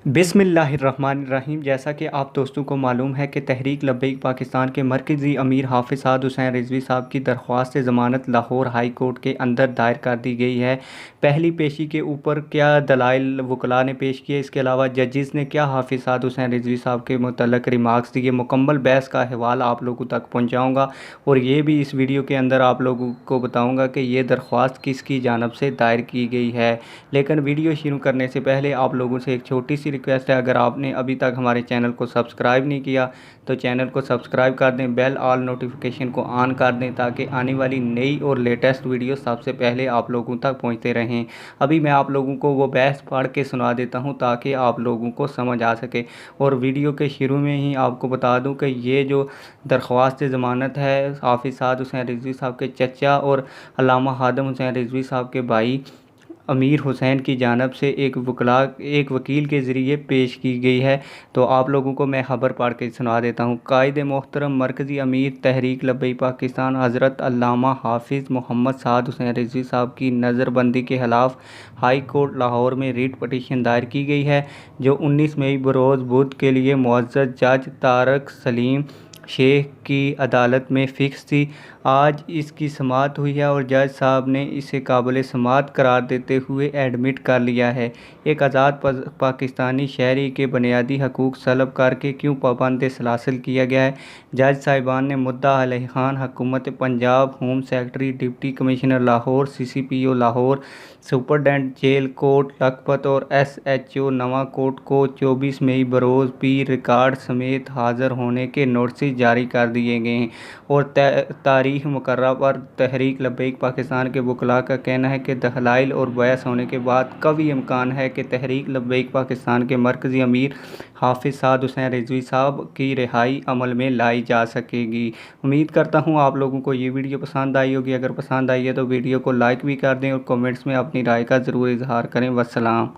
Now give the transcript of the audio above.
बिस्मिल्लाहिर्रहमानिर्रहीम। जैसा कि आप दोस्तों को मालूम है कि तहरीक लब्बैक पाकिस्तान के मरकज़ी अमीर हाफ़िज़ साद हुसैन रिज़वी साहब की दरख्वास्त ज़मानत लाहौर हाई कोर्ट के अंदर दायर कर दी गई है। पहली पेशी के ऊपर क्या दलाइल वकला ने पेश किए, इसके अलावा जजेस ने क्या हाफ़िज़ साद हुसैन रिज़वी साहब के मुतल्लक़ रिमार्क्स दिए, मुकम्मल बहस का अहवाल आप लोगों तक पहुँचाऊँगा और ये भी इस वीडियो के अंदर आप लोगों को बताऊँगा कि ये दरख्वास्त किसकी जानब से दायर की गई है। लेकिन वीडियो शुरू करने से पहले आप लोगों से एक छोटी सी रिक्वेस्ट है, अगर आपने अभी तक हमारे चैनल को सब्सक्राइब नहीं किया तो चैनल को सब्सक्राइब कर दें, बेल ऑल नोटिफिकेशन को ऑन कर दें ताकि आने वाली नई और लेटेस्ट वीडियो सबसे पहले आप लोगों तक पहुंचते रहें। अभी मैं आप लोगों को वो बहस पढ़ के सुना देता हूं ताकि आप लोगों को समझ आ सके। और वीडियो के शुरू में ही आपको बता दूं कि ये जो दरख्वास्त ज़मानत है हाफ़िज़ साद हुसैन रिज़वी साहब के चचा और अल्लामा हादम हुसैन रिज़वी साहब के भाई अमीर हुसैन की जानब से एक वकील के ज़रिए पेश की गई है। तो आप लोगों को मैं ख़बर पढ़ के सुना देता हूँ। कायदे मोहतरम मरकज़ी अमीर तहरीक लब्बैक पाकिस्तान हज़रत अल्लामा हाफ़िज़ मोहम्मद साद हुसैन रिज़वी साहब की नज़रबंदी के ख़िलाफ़ हाई कोर्ट लाहौर में रिट पटिशन दायर की गई है, जो 19 मई बरोज़ बुध के लिए मुअज़्ज़ज़ जज तारक सलीम शेख की अदालत में फ़िक्स थी। आज इसकी समाअत हुई है और जज साहब ने इसे काबिल समाअत करार देते हुए एडमिट कर लिया है। एक आज़ाद पाकिस्तानी शहरी के बुनियादी हकूक़ सलब करके क्यों पाबंद सलासिल किया गया है। जज साहिबान ने मुद्दा अलैह खान हुकूमत Punjab, home secretary, deputy commissioner Lahore, CCPO Lahore, superintendent jail Kot Lakhpat और SHO नवा कोट को 24 मई बरोज़ पीर रिकॉर्ड समेत हाज़िर होने के नोटिस जारी कर दिए गए हैं। और तारीख़ मुकर्रर पर तहरीक लब्बैक पाकिस्तान के वकला का कहना है कि दलाइल और बहस होने के बाद कभी इम्कान है कि तहरीक लब्बैक पाकिस्तान के मरकज़ी अमीर हाफ़िज़ साद हुसैन रिज़वी साहब की रिहाई अमल में लाई जा सकेगी। उम्मीद करता हूँ आप लोगों को ये वीडियो पसंद आई होगी। अगर पसंद आई है तो वीडियो को लाइक भी कर दें और कमेंट्स में अपनी राय का ज़रूर इजहार करें। वस्सलाम।